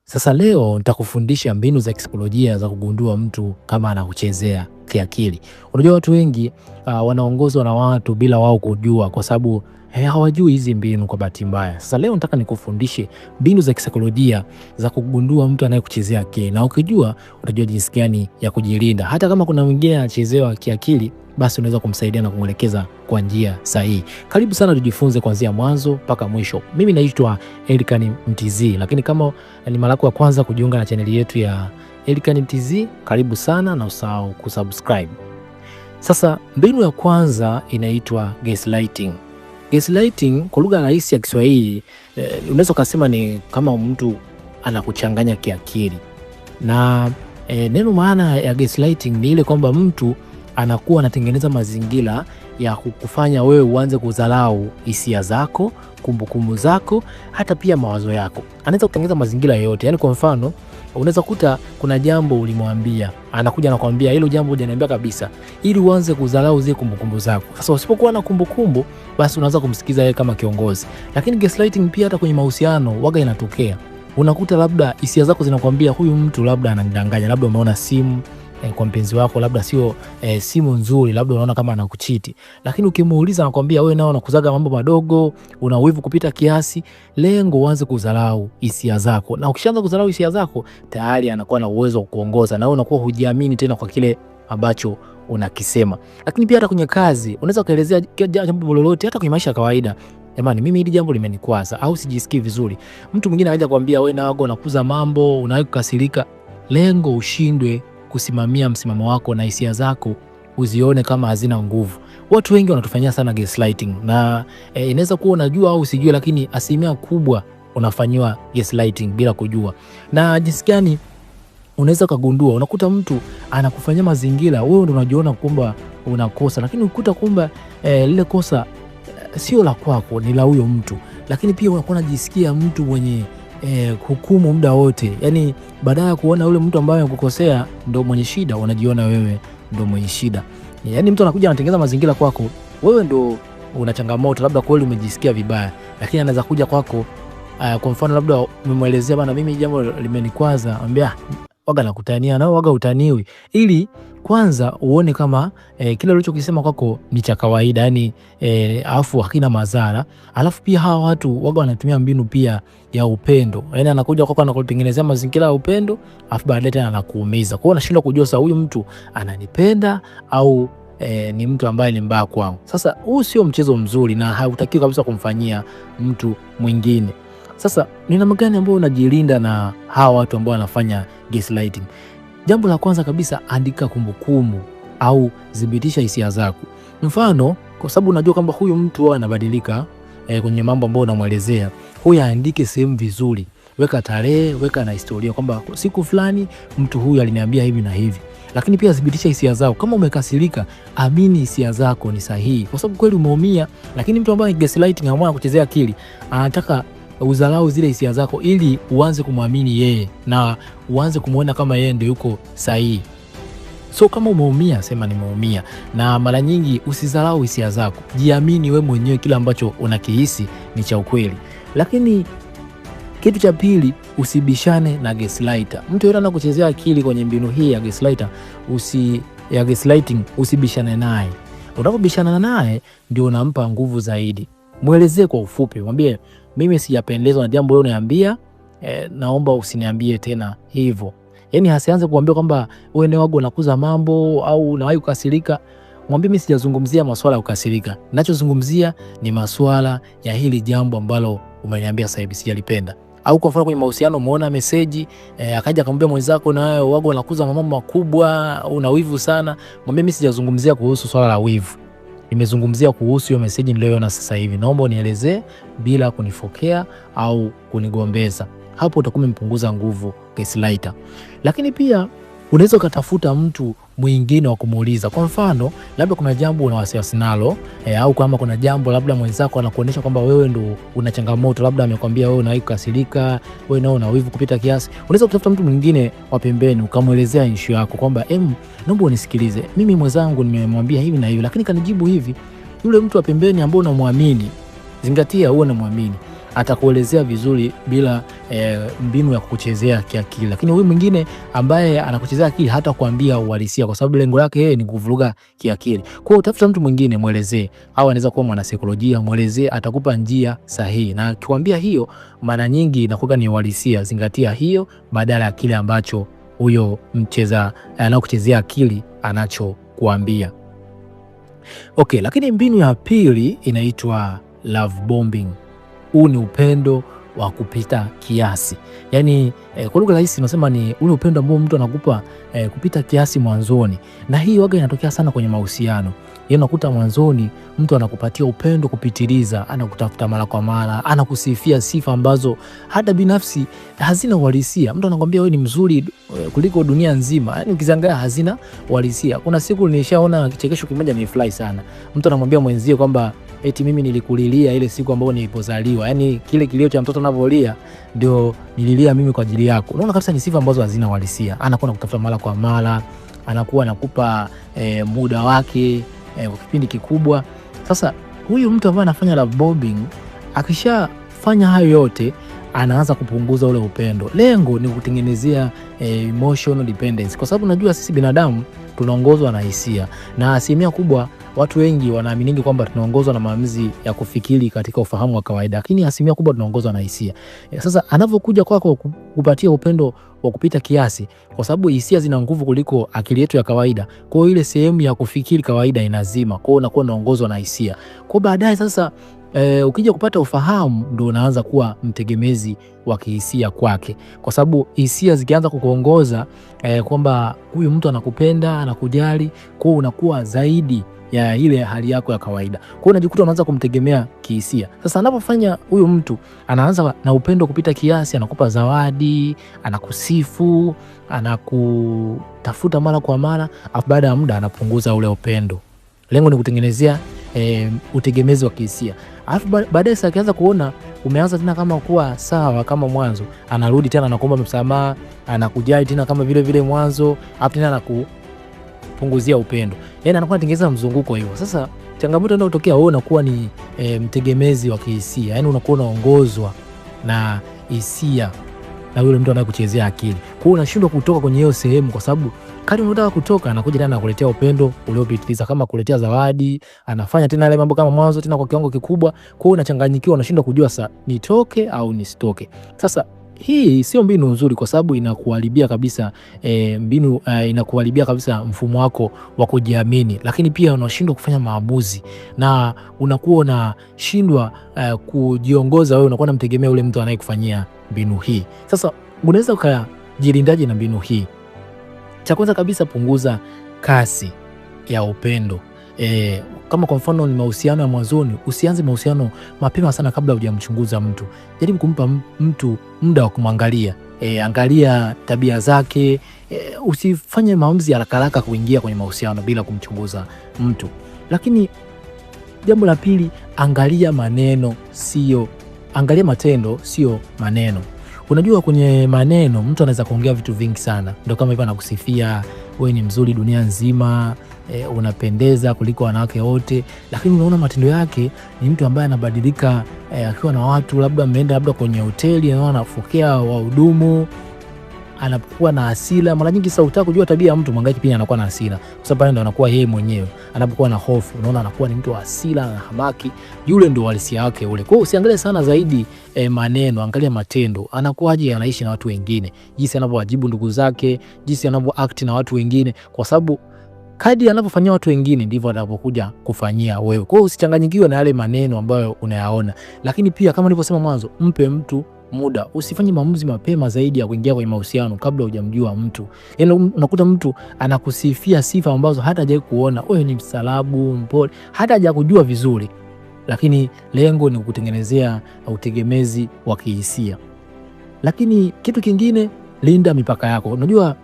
Sasa leo nitakufundisha mbinu za kisaikolojia za kugundua mtu kama anakuchezea kiakili. Unajua watu wengi wanaongozwa na watu bila wao kujua, kwa sababu hawajui hizi mbinu kwa bahati mbaya. Sasa leo nataka nikufundishe mbinu za kisaikolojia za kugundua mtu anayekuchezea akili, na ukijua utajua jinsi gani ya kujilinda. Hata kama kuna mwingine anachezewa kiakili, basi unaweza kumsaidia na kumwelekeza kwa njia sahihi. Karibu sana tujifunze kuanzia mwanzo mpaka mwisho. Mimi naitwa Elikhan Mtz, lakini kama ni mara yako ya kwanza kujiunga na chaneli yetu ya Elikhan Mtz, karibu sana na usahau kusubscribe. Sasa mbinu ya kwanza inaitwa gaslighting. Gaslighting kwa lugha rahisi ya Kiswahili unaweza kusema ni kama mtu anakuchanganya kiakili. Na neno maana ya gaslighting ni ile kwamba mtu anakuwa anatengeneza mazingira ya kukufanya wewe uanze kudharau hisia zako, kumbukumbu zako, hata pia mawazo yako. Anaweza kutengeneza mazingira yote. Yaani kwa mfano, unaweza kuta kuna jambo ulimwambia, anakuja anakuambia hilo jambo hujaniambia kabisa, ili uanze kudharau zile kumbukumbu zako. Sasa usipokuwa na kumbukumbu, basi unaanza kumsikiza yeye kama kiongozi. Lakini gaslighting pia hata kwenye mahusiano waga inatokea. Unakuta labda hisia zako zinakwambia huyu mtu labda ananidanganya, labda umeona simu kwa mpenzi wako, labda sio simu nzuri, labda unaona kama anakuchiti. Lakini ukimuuliza anakuambia wewe nao unakuzaga mambo madogo, una wivu kupita kiasi. Lengo uanze kudharau hisia zako. Na ukishaanza kudharau hisia zako, tayari anakuwa na uwezo wa kuongoza na wewe unakuwa hujiamini tena kwa kile ambacho unakisema. Lakini pia hata kwenye kazi, unaweza kuelezea jambo lolote, hata kwenye maisha ya kawaida. Jamani, mimi hili jambo limenikwaza au sijisikii vizuri. Mtu mwingine anaanza kuambia wewe nao unakuza mambo, unaweza kukasirika. Lengo ushindwe kusimamia msimamo wako na hisia zako uzione kama hazina nguvu. Watu wengi wanatufanyia sana gaslighting, na inaweza kuwa unajua au usijue, lakini asilimia kubwa unafanywa gaslighting bila kujua. Na jinsi gani unaweza kugundua? Unakuta mtu anakufanyia mazingira, wewe ndio unajiona kwamba unakosa, lakini ukuta kwamba lile kosa sio la kwako, ni la huyo mtu. Lakini pia unakuwa unajisikia mtu mwenye hukumu muda wote. Yani badala ya kuona yule mtu ambaye anakukosea ndio mwenye shida, unajiona wewe ndio mwenye shida. Yani mtu anakuja anatengeneza mazingira kwako, wewe ndio una changamoto, labda kweli umejisikia vibaya, lakini anaweza kuja kwako kwa mfano labda umemwelezea bana, mimi jambo limenikwaza, ambia waga nakutania nao, waga utaniwi, ili kwanza uone kama kile ulichokisema kwako ni cha kawaida, yani alafu hakina madhara. Alafu pia hawa watu waga wanatumia mbinu pia ya upendo. Yani anakuja kwako anakutengenezea mazingira ya upendo, alafu baadaye tena anakuumiza. Kwa hiyo unashindwa kujua sasa huyu mtu ananipenda au ni mtu ambaye ni mbaya kwangu. Sasa huu sio mchezo mzuri na hautakiwi kabisa kumfanyia mtu mwingine. Sasa ni namna gani ambayo unajilinda na hawa watu ambao wanafanya gaslighting? Jambo la kwanza kabisa, andika kumbukumbu au dhibitisha hisia zako. Mfano, kwa sababu unajua kwamba huyu mtu anabadilika kwenye mambo ambayo unamwelezea, huyu aandike sehemu vizuri. Weka tarehe, weka na historia kwamba siku fulani mtu huyu aliniambia hivi na hivi. Lakini pia dhibitisha hisia zako. Kama umekasirika, amini hisia zako ni sahihi, kwa sababu kweli umeumia. Lakini mtu ambaye gaslighting anaamua kuchezea akili, anataka udharau zile hisia zako ili uanze kumwamini yeye na uanze kumuona kama yeye ndio yuko sahihi. So kama umeumia, sema nimeumia. Na mara nyingi usidharau hisia zako. Jiamini wewe mwenyewe, kile ambacho unakihisi ni cha ukweli. Lakini kitu cha pili, usibishane na gaslighter. Mtu yule anakuchezea akili kwenye mbinu hii ya gaslighting, usibishane naye. Unapobishana naye ndio unampa nguvu zaidi. Muelezee kwa ufupi, mwambie mimi sijapendezwa na jambo wewe unaniambia, naomba usiniambie tena hivyo. Yani hasianze kuambia kwamba wewe ni wago unakuza mambo au unawahi kukasirika. Mwambie mimi sijazungumzia masuala ya kukasirika. Ninachozungumzia ni masuala ya hili jambo ambalo umeniambia sasa hivi sijalipenda. Au kwa mfano kwenye mahusiano umeona message akaja akamwambia mwenzako na wewe wago unakuza mambo makubwa, una wivu sana. Mwambie mimi sijazungumzia kuhusu swala la wivu. Nimezungumzia kuhusu hiyo message niliyoona sasa hivi. Naomba unielezee bila kunifokea au kunigombeza. Hapo utakuwa umempunguza nguvu gaslighter. Lakini pia unaweza kutafuta mtu mwingine wa kumuuliza. Kwa mfano, labda kuna jambo una wasiwasi nalo au kama kuna jambo labda mwenzako anakuonyesha kwamba wewe ndo una changamoto, labda amekwambia wewe unawahi kukasirika, wewe nao una wivu kupita kiasi. Unaweza kutafuta mtu mwingine wa pembeni ukamuelezea issue yako kwamba naomba unisikilize. Mimi mwenzangu nimemwambia hivi na hivi, lakini kanijibu hivi. Yule mtu wa pembeni ambaye unamwamini, zingatia uwe unamwamini, atakuelezea vizuri bila mbinu ya kukuchezea kiakili. Lakini huyu mwingine ambaye anakuchezea akili hata kuambia uhalisia, kwa sababu lengo lake yeye ni kuvuruga kiakili. Kwa hiyo utafuta mtu mwingine muelezee, au anaweza kuwa mwanasaikolojia, muelezee, atakupa njia sahihi. Na akikwambia hiyo, mara nyingi inakuwa ni uhalisia, zingatia hiyo badala ya kile ambacho huyo anakuchezea akili anachokuambia. Okay, lakini mbinu ya pili inaitwa love bombing. Huu ni upendo wa kupita kiasi. Yaani kwa lugha rahisi unasema ni ule upendo ambao mtu anakupa kupita kiasi mwanzoni. Na hii waga inatokea sana kwenye mahusiano. Yaani unakuta mwanzoni mtu anakupatia upendo kupitiliza, anakutafuta mara kwa mara, anakusifia sifa ambazo hata binafsi hazina uhalisia. Mtu anakuambia wewe ni mzuri kuliko dunia nzima. Yaani ukiangalia hazina uhalisia. Kuna siku nilishaona kichekesho kimoja nilifurahi sana. Mtu anamwambia mwenzie kwamba eti mimi nilikulilia ile siku ambayo nilipozaliwa. Yaani kile kilio cha mtoto anavolia ndio nililia mimi kwa ajili yako. Unaona kabisa ni sifa ambazo hazina uhalisia. Anakuwa anakutafuta mara kwa mara, anakuwa anakupa muda wake kwa kipindi kikubwa. Sasa huyu mtu ambaye anafanya love bombing akishafanya hayo yote, anaanza kupunguza ule upendo. Lengo ni kutengenezea emotional dependence, kwa sababu najua sisi binadamu tunaongozwa na hisia, na asilimia kubwa watu wengi wanaaminigi kwamba tunaongozwa na maamuzi ya kufikiri katika ufahamu wa kawaida, lakini asilimia kubwa tunaongozwa na hisia. Sasa anavyokuja kwako kupatia upendo wa kupita kiasi, kwa sababu hisia zina nguvu kuliko akili yetu ya kawaida, kwa hiyo ile sehemu ya kufikiri kawaida inazima, kwa hiyo unakuwa unaongozwa na hisia. Kwa baadaye sasa ukija kupata ufahamu ndio unaanza kuwa mtegemezi wa kihisia kwake, kwa sababu hisia zikianza kukuongoza kwamba huyu mtu anakupenda, anakujali, kwa hiyo unakuwa zaidi ya ile hali yako ya kawaida. Kwa hiyo unajikuta unaanza kumtegemea kihisia. Sasa anapofanya huyu mtu anaanza na upendo kupita kiasi, anakupa zawadi, anakusifu, anakutafuta mara kwa mara, afu baada ya muda anapunguza ule upendo. Lengo ni kutengenezea utegemezi wa kihisia. Alafu baadaye sasa akianza kuona umeanza tena kama kuwa sawa kama mwanzo, anarudi tena anakuomba msamaha, anakujali tena kama vile vile mwanzo, hapo tena anakupunguzia upendo. Yaani anakuwa anatengeneza mzunguko hiyo. Sasa changamoto ndio inatokea, wewe unakuwa ni mtegemezi wa kihisia. Yaani unakuwa unaongozwa na hisia na yule mtu anayekuchezea akili. Kwa hiyo unashindwa kutoka kwenye hiyo sehemu, kwa sababu kadri unataka kutoka anakuja tena anakuletea upendo uliopitiliza, kama kuletea zawadi, anafanya tena ile mambo kama mwanzo tena kwa kiwango kikubwa. Kwa hiyo unachanganyikiwa, unashindwa kujua sasa nitoke au nisitoke. Sasa hii sio mbinu nzuri, kwa sababu inakuharibia kabisa inakuharibia kabisa mfumo wako wa kujiamini, lakini pia unashindwa kufanya maamuzi na unakuwa unashindwa kujiongoza wewe, unakuwa unamtegemea yule mtu anayekufanyia mbinu hii. Sasa unaweza ukajilindaje na mbinu hii? Cha kwanza kabisa, punguza kasi ya upendo. Kama kwa mfano ni mahusiano ya mwanzoni, usianze mahusiano mapema sana kabla hujamchunguza mtu. Jaribu kumpa mtu muda wa kumwangalia. Angalia tabia zake. Usifanye maamuzi haraka haraka kuingia kwenye mahusiano bila kumchunguza mtu. Lakini jambo la pili, angalia matendo sio maneno. Unajua kwenye maneno mtu anaweza kuongea vitu vingi sana. Ndio kama hivyo anakusifia, wewe ni mzuri dunia nzima, unapendeza kuliko wanawake wote, lakini unaona matendo yake ni mtu ambaye anabadilika akiwa na watu, labda ameenda labda kwenye hoteli, anaona anafokea wahudumu, anakuwa na hasira. Mara nyingi sasa utaka kujua tabia ya mtu, mwangalie pia anakuwa na hasira, kwa sababu ndo anakuwa yeye mwenyewe. Anapokuwa na hofu, unaona anakuwa ni mtu wa hasira na hamaki, yule ndo uhalisia wake ule. Kwa hiyo usiangalie sana zaidi maneno, angalia matendo. Anakuaje, anaishi na watu wengine, jinsi anavyowajibu ndugu zake, jinsi anavyoact na watu wengine, kwa sababu kadri anavyofanyia watu wengine ndivyo atakapokuja kufanyia wewe. Kwa hiyo usichanganyikiwe na yale maneno ambayo unayaona. Lakini pia kama nilivyosema mwanzo, mpe mtu muda. Usifanye maamuzi mapema zaidi ya kuingia kwenye mahusiano kabla hujamjua mtu. Yaani unakuta mtu anakusifia sifa ambazo hata hajawahi kuona. Wewe ni msalabu, mpole, hata hajakujua vizuri. Lakini lengo ni kukutengenezea utegemezi wa kihisia. Lakini kitu kingine, linda mipaka yako. Unajua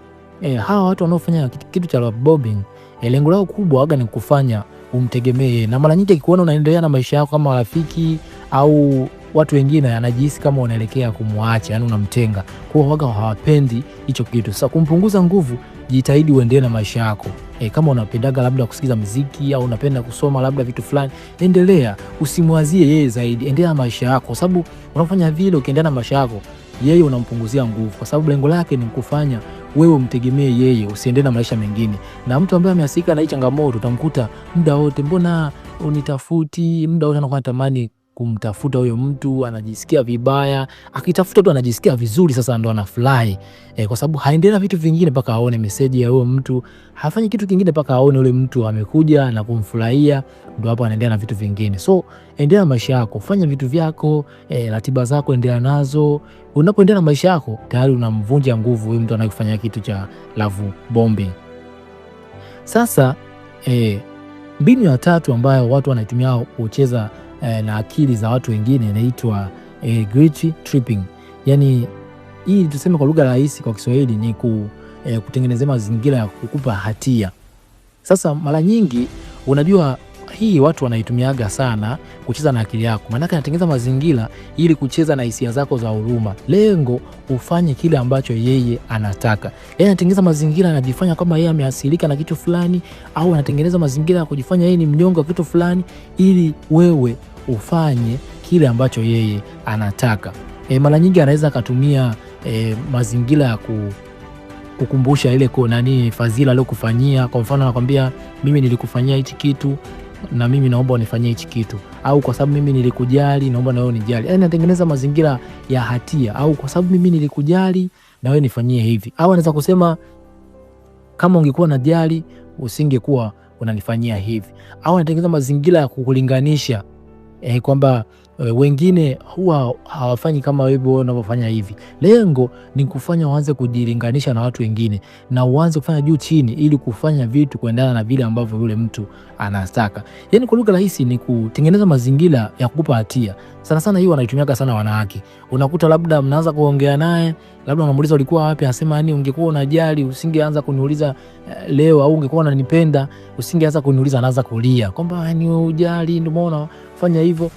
hawa watu wanaofanya kitu cha love bombing, lengo lao kubwa waga ni kufanya umtegemee, na mara nyingi akikuona unaendelea na maisha yako kama rafiki au watu wengine, anajihisi kama unaelekea kumwacha, yani unamtenga. Kwa hiyo waga hawapendi hicho kitu. Sasa kumpunguza nguvu, jitahidi uendelee na maisha yako. Kama unapendaga labda kusikiza muziki au unapenda kusoma labda vitu fulani, endelea, usimwazie yeye zaidi, endelea na maisha yako, kwa sababu unafanya vile ukiendelea na maisha yako, yeye unampunguzia nguvu, kwa sababu lengo lake ni kukufanya wewe umtegemee yeye, usiendelee na maisha mengine. Na mtu ambaye ameasika na hii changamoto utamkuta muda wote, mbona unitafuti? Muda wote anakuwa anatamani kumtafuta huyo mtu, anajisikia vibaya, akitafuta tu anajisikia vizuri, sasa ndo anafurahi. Kwa sababu haendelea vitu vingine mpaka aone message ya huyo mtu, hafanyi kitu kingine mpaka aone yule mtu amekuja na kumfurahia, ndo hapo anaendelea na vitu vingine. So endelea na maisha yako, fanya vitu vyako, ratiba zako endelea nazo. Unapoendelea na maisha yako tayari unamvunja nguvu huyo mtu anayekufanyia kitu cha love bombing. Sasa mbinu ya tatu ambayo watu wanaitumia kucheza na akili za watu wengine inaitwa guilt tripping. Yani hii tuseme kwa lugha rahisi kwa Kiswahili ni kutengenezea mazingira ya kukupa hatia. Sasa mara nyingi unajua hii watu wanaitumiaga sana kucheza na akili yako. Maana anatengeneza mazingira ili kucheza na hisia zako za huruma. Lengo ufanye kile ambacho yeye anataka. Yeye anatengeneza mazingira, anajifanya kama yeye ameasilika na kitu fulani, au anatengeneza mazingira ya kujifanya yeye ni mnyonge wa kitu fulani ili wewe ufanye kile ambacho yeye anataka. Mara nyingi anaweza akatumia mazingira ya kukumbusha ile fadhila aliyokufanyia. Kwa mfano anakuambia mimi nilikufanyia hichi kitu na mimi naomba unifanyie hichi kitu, au kwa sababu mimi nilikujali naomba na wewe unijali. Yaani anatengeneza mazingira ya hatia, au kwa sababu mimi nilikujali na wewe nifanyie hivi. Au anaweza kusema kama ungekuwa unajali usingekuwa unanifanyia hivi. Au anatengeneza mazingira ya kukulinganisha kwamba wengine huwa hawafanyi kama wewe unavyofanya hivi. Lengo ni kufanya uanze kujilinganisha na watu wengine na uanze kufanya juu chini ili kufanya vitu kuendana na vile ambavyo yule mtu anataka. Yaani kwa lugha rahisi ni kutengeneza mazingira ya kukupa hatia. Sana sana hii wanaitumia sana wanawake. Unakuta labda mnaanza kuongea naye, labda unamuuliza ulikuwa wapi, anasema yani ungekuwa unajali usingeanza kuniuliza leo, au ungekuwa unanipenda usingeanza kuniuliza. Anaanza kulia kwamba yani wewe hujali ndio maana fanya hivyo.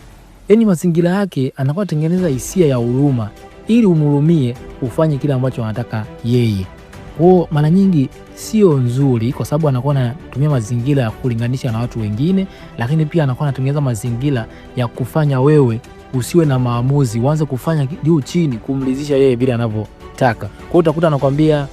Yaani mazingira yake anakuwa tengeneza hisia ya huruma ili umhurumie ufanye kile ambacho anataka yeye. Kwa mara nyingi sio nzuri, kwa sababu anakuwa anatumia mazingira ya kulinganisha na watu wengine, lakini pia anakuwa anatengeneza mazingira ya kufanya wewe usiwe na maamuzi, uanze kufanya juu chini kumridhisha yeye vile anavyotaka. Kwa hiyo utakuta anakuambia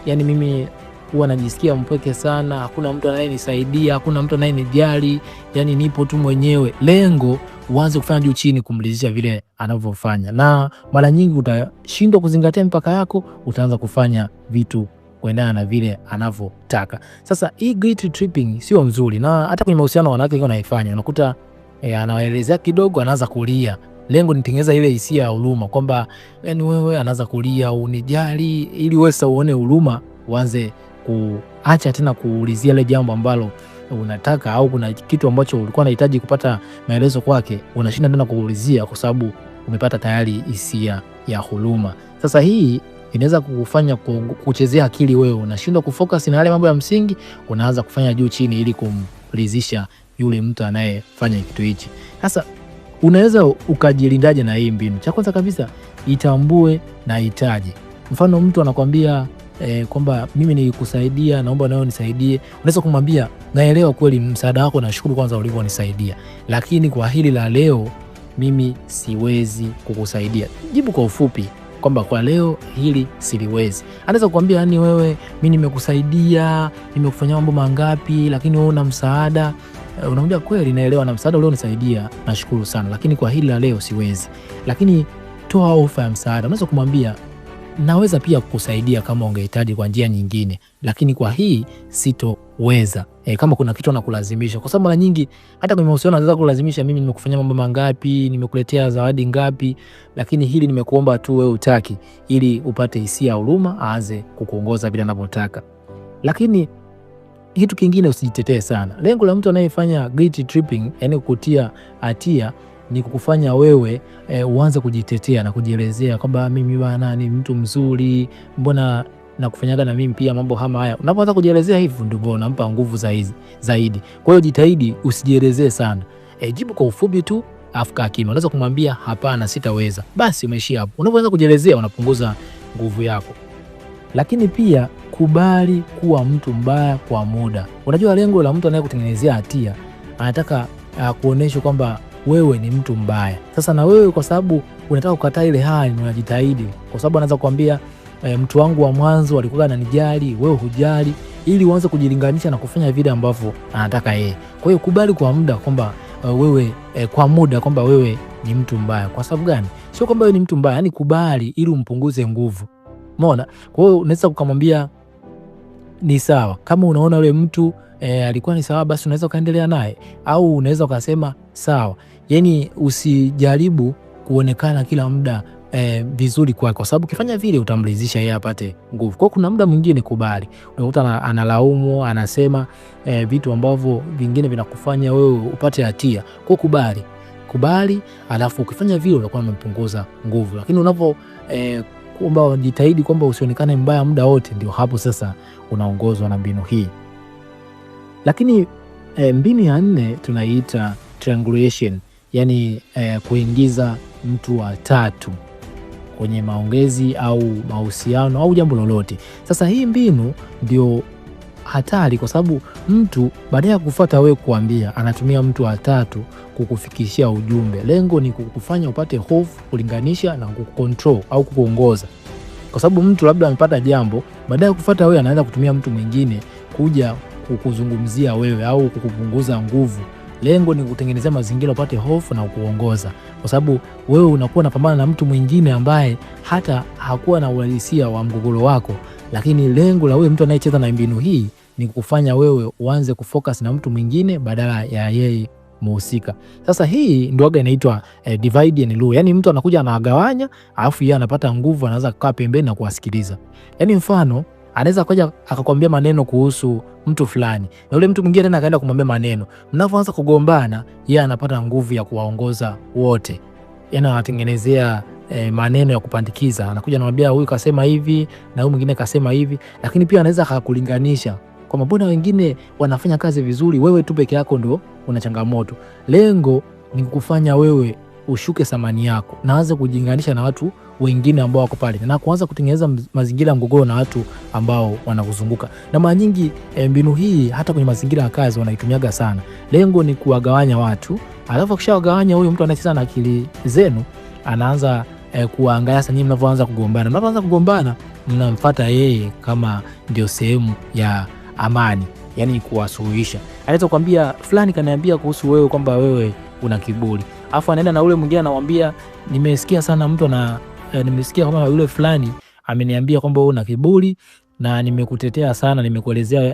yani mimi huwa najisikia mpweke sana, hakuna mtu anayenisaidia, hakuna mtu anayenijali, yani nipo tu mwenyewe. Lengo uanze kufanya juu chini kumridhisha vile anavyofanya, na mara nyingi utashindwa kuzingatia mipaka yako, utaanza kufanya vitu kuendana na vile anavyotaka. Sasa hii guilt tripping sio nzuri, na hata kwenye mahusiano wanawake wanaifanya. Unakuta anawaelezea kidogo anaanza kulia. Lengo ni tengeneza ile hisia ya huruma kwamba yani wewe anaanza kulia unijali, ili wewe sasa uone huruma, uanze kuacha tena kuulizia ile jambo ambalo unataka, au kuna kitu ambacho ulikuwa unahitaji kupata maelezo kwake, unashinda tena kuulizia kwa sababu umepata tayari hisia ya huruma. Sasa hii inaweza kukufanya kuchezea akili wewe, unashindwa kufocus na yale mambo ya msingi, unaanza kufanya juu chini ili kumridhisha yule mtu anayefanya kitu hichi. Sasa unaweza ukajilindaje na hii mbinu? Cha kwanza kabisa, itambue na hitaji. Mfano mtu anakuambia kwamba mimi nilikusaidia, naomba nawe unisaidie. Unaweza kumwambia naelewa kweli msaada wako, nashukuru kwanza ulivyonisaidia, lakini kwa hili la leo mimi siwezi kukusaidia. Jibu kwa ufupi kwamba kwa leo hili siliwezi. Anaweza kukwambia yani wewe mimi nimekusaidia, nimekufanyia mambo mangapi, lakini wewe una msaada. Unamwambia kweli naelewa na msaada ulionisaidia nashukuru sana, lakini kwa hili la leo siwezi. Lakini toa ofa ya msaada. Unaweza kumwambia naweza pia kukusaidia kama ungehitaji kwa njia nyingine, lakini kwa hii sitoweza. Kama kuna kitu anakulazimisha, kwa sababu mara nyingi hata kwenye mahusiano anaweza kulazimisha, mimi nimekufanyia mambo mangapi, nimekuletea zawadi ngapi, lakini hili nimekuomba tu wewe utaki, ili upate hisia ya huruma, aanze kukuongoza bila anavyotaka. Lakini kitu kingine, usijitetee sana. Lengo la mtu anayefanya guilt tripping, yani kukutia hatia, ni kukufanya wewe uanze kujitetea na kujielezea kwamba mimi bwana ni mtu mzuri, mbona nakufanyaga na mimi pia mambo kama haya. Unapoanza kujielezea hivyo ndivyo unampa nguvu zaidi. Kwa hiyo jitahidi usijielezee sana. Jibu kwa ufupi tu, afu kaa kimya. Unaweza kumwambia hapana sitaweza. Basi umeishia hapo. Unapoanza kujielezea unapunguza nguvu yako. Lakini pia kubali kuwa mtu mbaya kwa muda. Unajua lengo la mtu anayekutengenezea hatia, anataka kuonesha kwamba wewe ni mtu mbaya. Sasa na wewe kwa sababu unataka kukataa ile hali, unajitahidi, kwa sababu anaweza kukwambia mtu wangu wa mwanzo alikuwa ananijali, wewe hujali, ili uanze kujilinganisha na kufanya vile ambavyo anataka yeye. Kwa hiyo kubali kwa muda kwamba wewe kwa muda kwamba wewe ni mtu mbaya. Kwa sababu gani? Sio kwamba wewe ni mtu mbaya, yani kubali ili umpunguze nguvu. Umeona? Kwa hiyo unaweza kumwambia ni sawa. Kama unaona yule mtu alikuwa ni sawa, basi unaweza kaendelea naye, au unaweza ukasema sawa. Yani usijaribu kuonekana kila muda vizuri kwake, kwa sababu ukifanya vile utamridhisha yeye apate nguvu. Kwa kuna muda mwingine kubali. Unakuta analaumu, anasema vitu ambavyo vingine vinakufanya wewe upate hatia. Kwa kubali, alafu ukifanya vile unakuwa umepunguza nguvu. Lakini unapo kwamba unajitahidi kwamba usionekane mbaya muda wote, ndio hapo sasa unaongozwa na mbinu hii. Lakini mbinu ya 4 tunaiita triangulation, yani kuingiza mtu wa tatu kwenye maongezi au mahusiano au jambo lolote. Sasa hii mbinu ndio hatari, kwa sababu mtu baada ya kufuata wewe kuambia, anatumia mtu wa tatu kukufikishia ujumbe. Lengo ni kukufanya upate hofu, kulinganisha na kucontrol au kukuongoza. Kwa sababu mtu labda amepata jambo, baada ya kufuata wewe anaanza kutumia mtu mwingine kuja kukuzungumzia wewe au kukupunguza nguvu. Lengo ni kutengenezea mazingira upate hofu na kuongoza, kwa sababu wewe unakuwa unapambana na mtu mwingine ambaye hata hakuwa na uhalisia wa mgogoro wako, lakini lengo la wewe mtu anayecheza na mbinu hii ni kufanya wewe uanze kufocus na mtu mwingine badala ya yeye muhusika. Sasa hii ndio inaitwa divide and rule. Yani mtu anakuja anagawanya, alafu yeye anapata nguvu, anaanza kukaa pembeni na kuwasikiliza. Yani mfano anaweza kuja akakwambia maneno kuhusu mtu fulani, na yule mtu mwingine tena akaenda kumwambia maneno. Mnapoanza kugombana, yeye anapata nguvu ya kuwaongoza wote. Yani anatengenezea maneno ya kupandikiza. Anakuja anamwambia huyu kasema hivi na huyu mwingine kasema hivi, lakini pia anaweza akakulinganisha kwamba mbona wengine wanafanya kazi vizuri, wewe tu peke yako ndo una changamoto. Lengo ni kukufanya wewe ushuke thamani yako na anze kujilinganisha na watu wengine ambao wako pale, na kuanza kutengeneza mazingira ya mgogoro na watu ambao wanakuzunguka. Na mara nyingi mbinu hii hata kwenye mazingira ya kazi wanaitumiaga sana. Lengo ni kuwagawanya watu, alafu akishawagawanya huyo mtu anacheza na akili zenu, anaanza kuangalia sasa nyinyi mnapoanza kugombana. Mnapoanza kugombana, mnamfuata yeye kama ndio sehemu ya amani, yani kuwasuluhisha. Anaweza kukwambia fulani kaniambia kuhusu wewe kwamba wewe una kiburi. Afu anaenda na ule mwingine anamwambia nimesikia sana mtu na nimesikia kwamba yule fulani ameniambia kwamba wewe una kiburi na nimekutetea sana,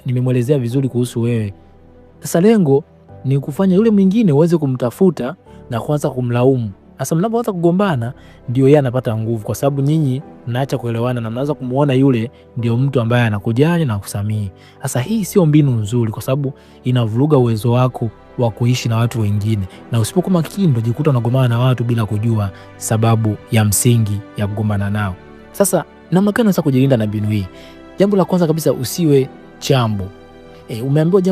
nimemwelezea vizuri kuhusu wewe. Sasa lengo ni kufanya yule mwingine uweze kumtafuta na kuanza kumlaumu. Sasa mnapoanza kugombana ndio yeye anapata nguvu, kwa sababu nyinyi mnaacha kuelewana na mnaanza kumuona yule ndio mtu ambaye anakujali na kusamehe. Sasa hii sio mbinu nzuri, kwa sababu inavuruga uwezo wako wa kuishi na watu wengine, na usipokuwa makini ndio jikuta unagombana na watu bila kujua sababu ya msingi ya kugombana nao. Sasa namna gani unaweza kujilinda na mbinu hii? Jambo la kwanza kabisa, usiwe chambo. Umeambiwa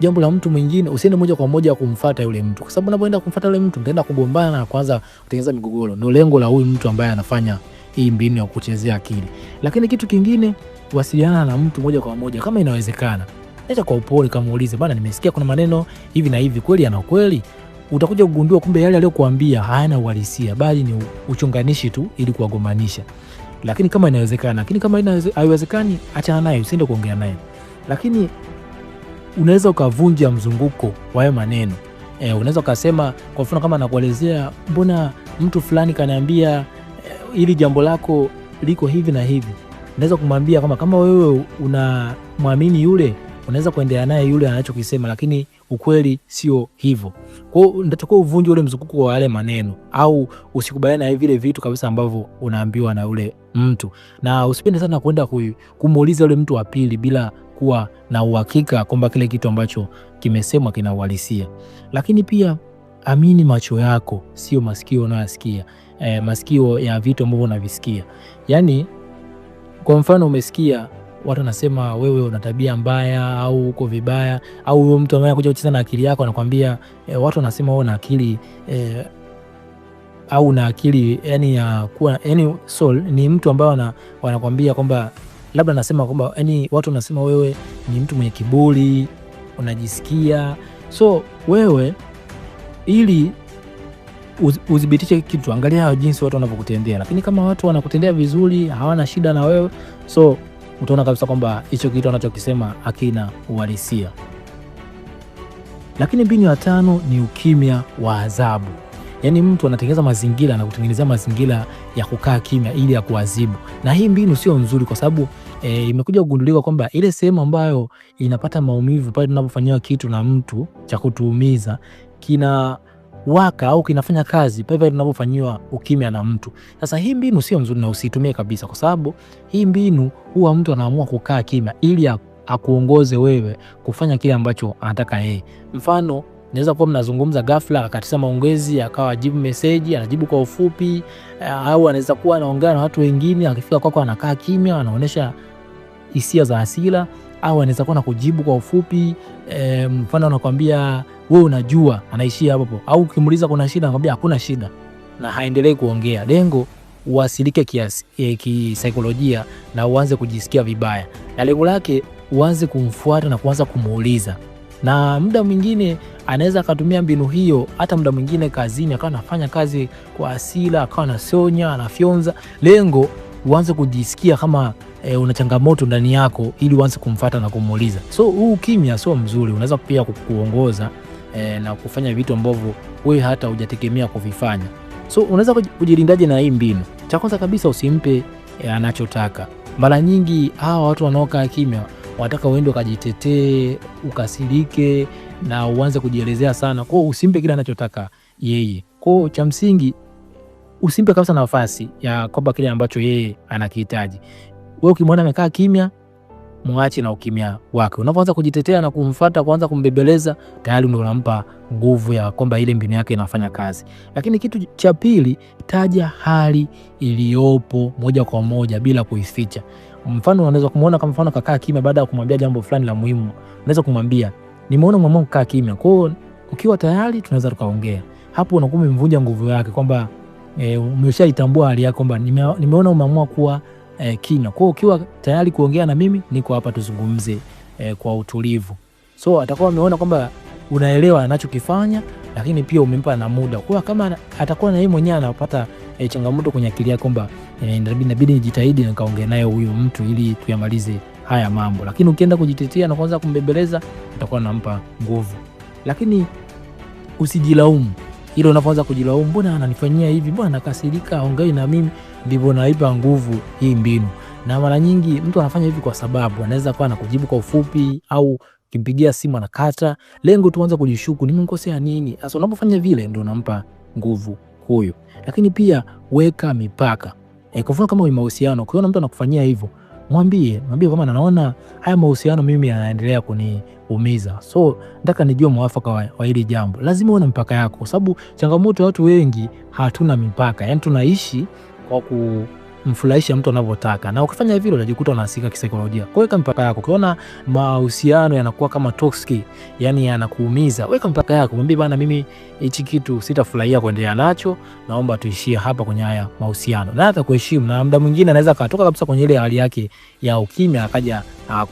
jambo la mtu mwingine, usiende moja kwa moja kumfuata yule mtu, kwa sababu unapoenda kumfuata yule mtu mtaenda kugombana na kuanza kutengeneza migogoro. Ndio lengo la huyu mtu ambaye anafanya hii mbinu ya kuchezea akili. Lakini kitu kingine, wasiliana na mtu moja kwa moja kama inawezekana. Acha kwa upole, kama uulize, bana nimesikia kuna maneno hivi na hivi, kweli ana kweli? Utakuja kugundua kumbe yale aliyokuambia hayana uhalisia, bali ni uchunganishi tu ili kuwagombanisha. Lakini kama inawezekana, lakini kama haiwezekani, achana naye, usiende kuongea naye. Lakini unaweza ukavunja mzunguko wa hayo maneno. Unaweza ukasema, kwa mfano kama nakuelezea, mbona mtu fulani kaniambia ili jambo lako liko hivi na hivi. Unaweza kumwambia kama wewe unamwamini yule, unaweza kuendelea naye yule anachokisema, lakini ukweli sio hivyo. Kwa hiyo unatakiwa uvunje ule mzunguko wa yale maneno, au usikubaliane na vile vitu kabisa ambavyo unaambiwa na yule mtu, na usipende sana kwenda kumuuliza yule mtu wa pili bila kuwa na uhakika kwamba kile kitu ambacho kimesemwa kina uhalisia. Lakini pia amini macho yako, sio masikio unayosikia, masikio ya vitu ambavyo unavisikia. Yani kwa mfano umesikia watu wanasema wewe una tabia mbaya au uko vibaya, au huyo mtu ambaye anakuja kucheza na akili yako anakuambia watu wanasema wewe una akili au una akili yani ya kuwa yani soul, ni mtu ambaye wanakuambia kwamba labda nasema kwamba yani watu wanasema wewe ni mtu mwenye kiburi, unajisikia. So wewe ili udhibitishe kitu, angalia jinsi watu wanavyokutendea. Lakini kama watu wanakutendea vizuri, hawana shida na wewe, so utaona kabisa kwamba hicho kitu anachokisema hakina uhalisia. Lakini mbinu ya 5 ni ukimya wa adhabu. Yaani mtu anatengeneza mazingira na kutengenezea mazingira ya kukaa kimya ili ya kuadhibu. Na hii mbinu sio nzuri kwa sababu imekuja kugundulika kwamba ile sehemu ambayo inapata maumivu pale tunapofanyia kitu na mtu cha kutuumiza kina waka au kinafanya kazi pale tunapofanywa ukimya na mtu. Sasa hii mbinu sio nzuri na usitumie kabisa, kwa sababu hii mbinu huwa mtu anaamua kukaa kimya ili akuongoze wewe kufanya kile ambacho anataka yeye. Mfano, naweza kuwa mnazungumza ghafla akatisa maongezi akawa ajibu message, anajibu kwa ufupi, au anaweza kuwa anaongea na watu wengine akifika kwako anakaa kimya, anaonyesha hisia za hasira, au anaweza kuwa anakujibu kwa ufupi. Mfano anakuambia wewe unajua, anaishia hapo, au ukimuuliza kuna shida anakuambia hakuna shida na haendelee kuongea. Lengo uasilike kisaikolojia na uanze kujisikia vibaya, na lengo lake uanze kumfuata na kuanza kumuuliza. Na muda mwingine anaweza akatumia mbinu hiyo hata muda mwingine kazini, akawa anafanya kazi kwa hasira, akawa anasonya, anafyonza. Lengo uanze kujisikia kama una changamoto ndani yako ili uanze kumfuata na kumuuliza. So huu kimya sio mzuri, unaweza pia kukuongoza na kufanya vitu ambavyo wewe hata hujategemea kuvifanya. So unaweza kujilindaje na hii mbinu? Cha kwanza kabisa, usimpe anachotaka. Mara nyingi hawa watu wanaokaa kimya wanataka uende ukajitetee, ukasirike na uanze kujielezea sana. Kwa hiyo usimpe kile anachotaka yeye. Kwa hiyo cha msingi usimpe kabisa nafasi ya kwamba kile ambacho yeye anakihitaji. Wewe ukimwona amekaa kimya, muache na ukimya wake. Unapoanza kujitetea na kumfuata, kuanza kumbebeleza, tayari ndio unampa nguvu ya kwamba ile mbinu yake inafanya kazi. Lakini kitu cha pili, taja hali iliyopo moja kwa moja bila kuificha. Mfano, unaweza kumuona kama mfano kakaa kimya baada ya kumwambia jambo fulani la muhimu. Unaweza kumwambia, nimeona mama kukaa kimya. Kwa hiyo ukiwa tayari tunaweza tukaongea. Hapo unakuwa umemvunja nguvu yake kwamba umeshaitambua hali yako kwamba nimeona umeamua kuwa kimya. Kwa hiyo ukiwa tayari kuongea na mimi, niko hapa tuzungumze kwa utulivu. So atakuwa ameona kwamba unaelewa anachokifanya, lakini pia umempa na muda. Kwa kama atakuwa na yeye mwenyewe anapata changamoto kwenye akili yake kwamba inabidi nijitahidi nikaongea naye huyu mtu ili tuyamalize haya mambo. Lakini ukienda kujitetea na kuanza kumbembeleza, utakuwa unampa nguvu. Lakini usijilaumu. Ile unapoanza kujilaumu, mbona ananifanyia hivi, mbona nakasirika, ongea na mimi, ndivyo naipa nguvu hii mbinu. Na mara nyingi mtu anafanya hivi kwa sababu anaweza kuwa anakujibu kwa ufupi, au kimpigia simu anakata. Lengo tuanze kujishuku, nimemkosea nini? Sasa unapofanya vile ndio unampa nguvu huyo. Lakini pia weka mipaka. Kwa mfano kama ni mahusiano, ukiona mtu anakufanyia hivyo, mwambie kama naona haya mahusiano mimi yanaendelea kuniumiza. So nataka nijue mwafaka wa hili jambo. Lazima uwe na mipaka yako, kwa sababu changamoto ya watu wengi hatuna mipaka. Yaani tunaishi kwa kumfurahisha mtu anavyotaka. Na ukifanya hivyo unajikuta unahasika kisaikolojia. Kwa weka mipaka yako. Ukiona mahusiano yanakuwa kama toxic, yani yanakuumiza, weka mipaka yako. Mwambie bana, mimi hichi kitu sitafurahia kuendelea nacho. Naomba tuishie hapa kwenye haya mahusiano. Na hata kuheshimu, na muda mwingine anaweza katoka kabisa kwenye ile hali yake ya ukimya akaja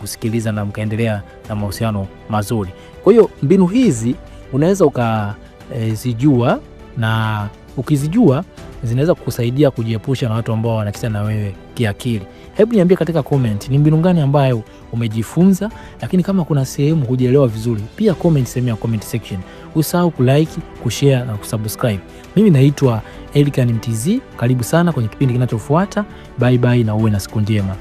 kusikiliza na mkaendelea na mahusiano mazuri. Kwa hiyo mbinu hizi unaweza ukazijua, na ukizijua zinaweza kukusaidia kujiepusha na watu ambao wanacheza na wewe kiakili. Hebu niambie katika comment ni mbinu gani ambayo umejifunza, lakini kama kuna sehemu hujaelewa vizuri, pia comment sehemu ya comment section. Usahau kulike, kushare na kusubscribe. Mimi naitwa Elikhan Mtz. Karibu sana kwenye kipindi kinachofuata. Bye bye na uwe na siku njema.